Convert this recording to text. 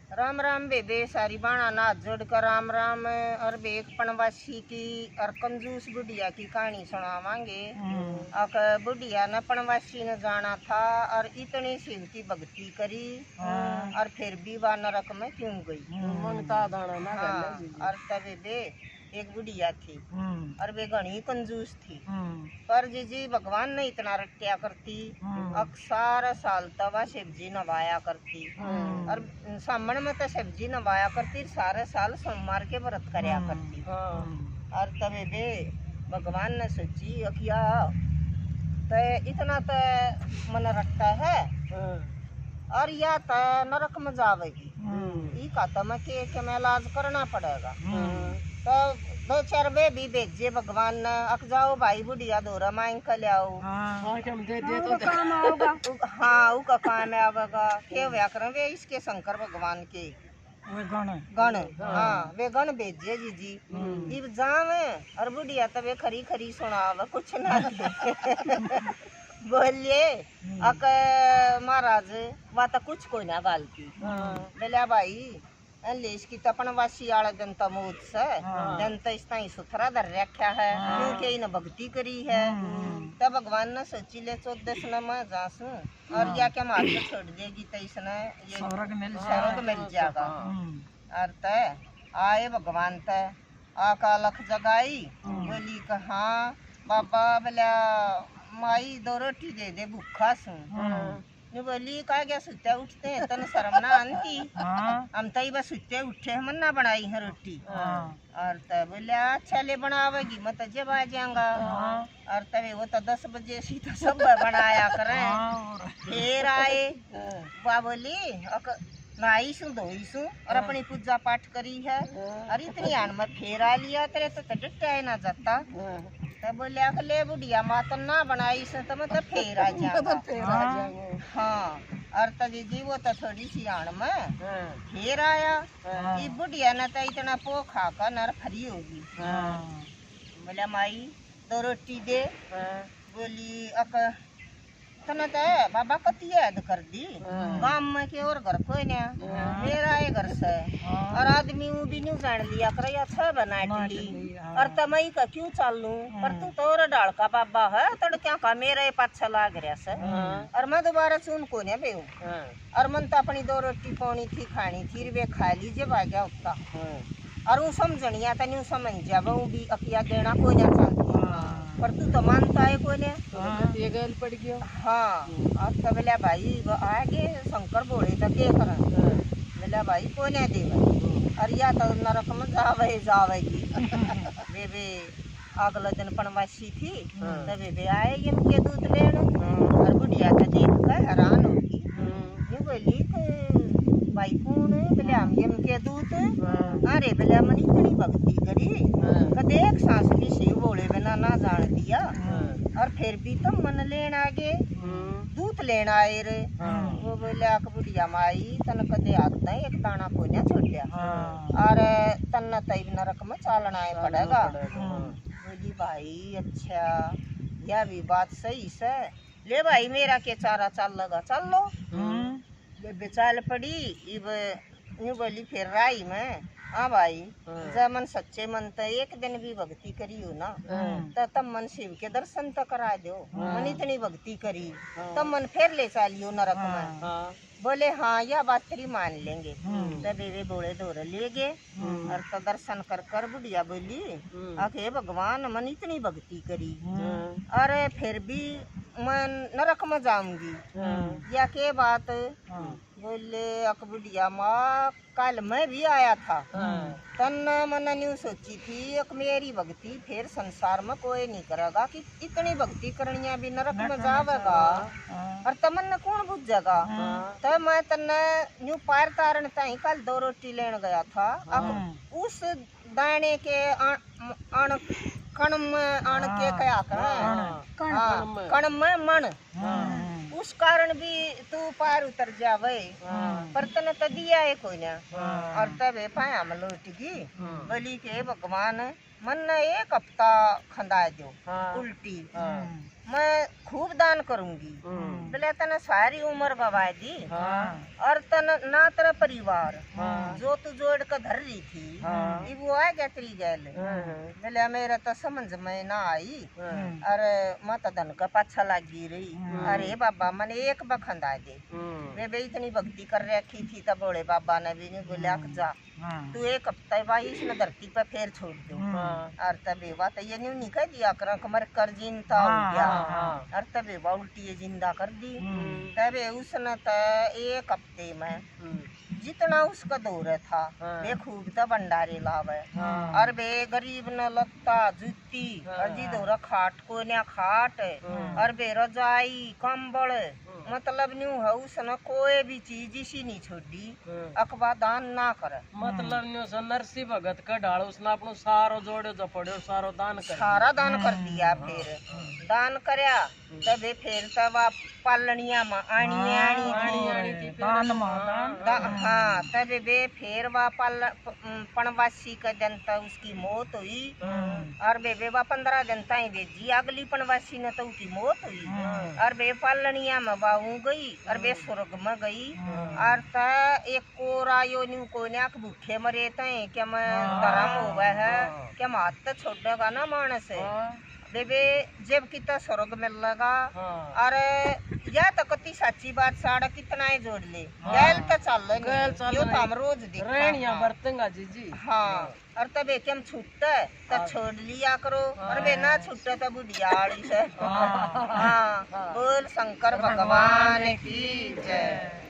राम राम बेबे सारी बाणा नाथ जोड़ कर राम राम। और बेक पनवासी की और कंजूस बुढ़िया की कहानी सुनावांगे। अक बुढ़िया ने पनवासी ने जाना था और इतनी शिव की भक्ति करी और फिर भी वह नरक में क्यों गई। और तब बेबे एक बुढ़िया थी और वे घनी कंजूस थी। पर जी भगवान ने इतना रट्या करती अक्सर साल तवा शिवजी नवाया करती और सामने में तो शिवजी नवाया करती सारे साल सोमवार के व्रत करया करती। और तबे दे भगवान ने सोची अकिया तो इतना तो मन रटता है और या तो नरक में जावेगी ई का तो मैं के मैं इलाज करना पड़ेगा। तो दो चार वे भी भेजे भगवान ने अक जाओ भाई बुढ़िया दोरा मांग कर लियाओ। हाँ उका काम आवेगा के व्याकरण वे इसके शंकर भगवान के गण हाँ वे गण भेजे जी इब जावे और बुढ़िया तो वे खरी खरी सुनावे कुछ ना बोलिए अक महाराज वह तो कुछ कोई ना गालती बोलिया भाई लेस की तपनवासी आले दिन तो मौत से दिन तो इस तरह सुथरा धर रखा है क्योंकि इन भक्ति करी है। तब भगवान ने सोची ले 14 न मैं जासू और या क्या मार के छोड़ देगी तो इसने ये स्वर्ग मिल जाएगा। और तय आए भगवान तय आका लख जगाई बोली कहा बाबा बोला माई 2 रोटी दे दे भूखा सू बोली का क्या सुते उठते हैं तन शर्म ना आती हम तो बस सुते उठे हम ना बनाई है रोटी। और तब बोले अच्छा ले बनावेगी मैं तो जब आ जाऊंगा। और तब वो तो 10 बजे सी तो सब बनाया करें फिर आए वह बोली नहाई सू धोई सू और अपनी पूजा पाठ करी है और इतनी आन में फेर आ लिया तेरे तो डटे ना जाता। तब बोले ले बुढ़िया मात ना बनाई से तो मैं तो फेर आ जाऊंगा। हाँ और जी वो तो थोड़ी सी आन में फिर आया ये बुढ़िया ने तो इतना पो खा कर नर फरी होगी। बोले माई 2 रोटी दे बोली अक तना तो बाबा कती याद कर दी गांव में के और घर कोई ना मेरा है घर से और आदमी भी न्यू जान लिया कर या 6 बना ली और तमई का क्यों चालू पर तू तो और डाल का बाबा है तड़ क्या का मेरे पाछा लाग रहा से और मैं दोबारा सुन को ने बेऊ और मन तो अपनी 2 रोटी पानी थी खानी थी वे खा लीजिए भाग्या उठता और वो समझनिया तो न्यू समझ जा वो भी अकिया देना कोई ना चाहती पर तू तो मानता है कोई ने ये गल पड़ गया। हाँ और तो बोला भाई वो आगे शंकर बोले तो क्या करें बोला भाई कोई ने दे और या तो नरक में जावेगी वे अगले दिन पनवासी थी तो वे आएगी इनके दूध लेने और बुढ़िया तो देख कर हैरान होगी ये बोली भाई कौन है बोले हम इनके दूध अरे बोले हमने इतनी भक्ति करी कदे एक सांस भी शिव बोले बिना ना जान दिया और फिर भी तो मन लेन आगे दूध लेना आए रे। वो बोले आक बुढ़िया माई तन कदे आता है एक दाना को ना छोड़िया और तन तब नरक में चालना पड़ेगा। बोली भाई अच्छा यह भी बात सही से ले भाई मेरा के चारा चल लगा चल लो बेचाल पड़ी इब यूं बोली फिर राई में हाँ भाई जब मन सच्चे मन तो एक दिन भी भक्ति करी हो ना तो तब मन शिव के दर्शन तो करा दो मन इतनी भक्ति करी तब मन फिर ले चालियो नरक में। बोले हाँ यह बात तेरी मान लेंगे तब वे बोले दौड़े ले गए और तो दर्शन कर कर बुढ़िया बोली आखे भगवान मन इतनी भक्ति करी अरे फिर भी मैं नरक में जाऊंगी या के बात बोले अक बुढ़िया माँ कल मैं भी आया था तन मन न्यू सोची थी एक मेरी भक्ति फिर संसार में कोई नहीं करेगा कि इतनी भक्ति करनिया भी नरक में जावेगा और तमन कौन बुझेगा। तो मैं तन्ने न्यू पार तारण ताई कल 2 रोटी लेने गया था अब उस दाने के कण में आण के क्या कर कण में मन उस कारण भी तू पार उतर जावे पर तने तो दिया है कोई ना। और तब पाया में लौट गई बोली के भगवान मन ने 1 हफ्ता खंदा दो उल्टी मैं खूब दान करूंगी। बोले तने सारी उम्र गवा दी और तन ना तेरा परिवार जो तू जोड़ कर धर रही थी वो आ गया तेरी गैल। बोले मेरा तो समझ में ना आई अरे मत धन का पाछा लगी रही। अरे बाबा मैंने एक बखंदा दे वे इतनी भक्ति कर रखी थी तब बोले बाबा ने भी नहीं बोला जा तू एक हफ्ता भाई इसने धरती पे फिर छोड़ दो। और तबे बात ये नहीं कह दिया कर कमर कर जिंदा हो गया और तबे बा उल्टी जिंदा कर दी। तबे उसने तो एक हफ्ते में जितना उसका दौर था वे खूब तो भंडारे लावे और वे गरीब न लत्ता जूती और जी दौरा खाट को न खाट और वे रजाई कंबल मतलब न्यू है उसने कोई भी चीज इसी नहीं छोड़ी अखबा दान ना करे। मतलब न्यू से नरसी भगत का डाल उसने अपनो सारो जोड़े जो पड़े सारो दान कर सारा दान कर दिया। फिर दान करया तबे फिर तब पालनिया में आनी आनी हाँ तबे वे फिर वा पनवासी का जनता उसकी मौत हुई और वे 15 जनता ही भेजी अगली पनवासी ने तो उसकी मौत हुई और वे पालनिया में बाहू गई और वे स्वर्ग में गई और एक कोरा यो न्यू को भूखे मरे थे क्या मैं धर्म हो गया है क्या हाथ तो छोड़ेगा ना मानस बेबे जब कितना स्वर्ग में लगा और या तो कति सच्ची बात साड़ा कितना ही जोड़ ले गैल तो चल यो तो हम रोज बरतंगा जी हाँ और तबे के हम छुट्टा तो छोड़ लिया करो और वे ना छुट्टा तो बुढ़ियाड़ी से हाँ बोल शंकर भगवान की जय।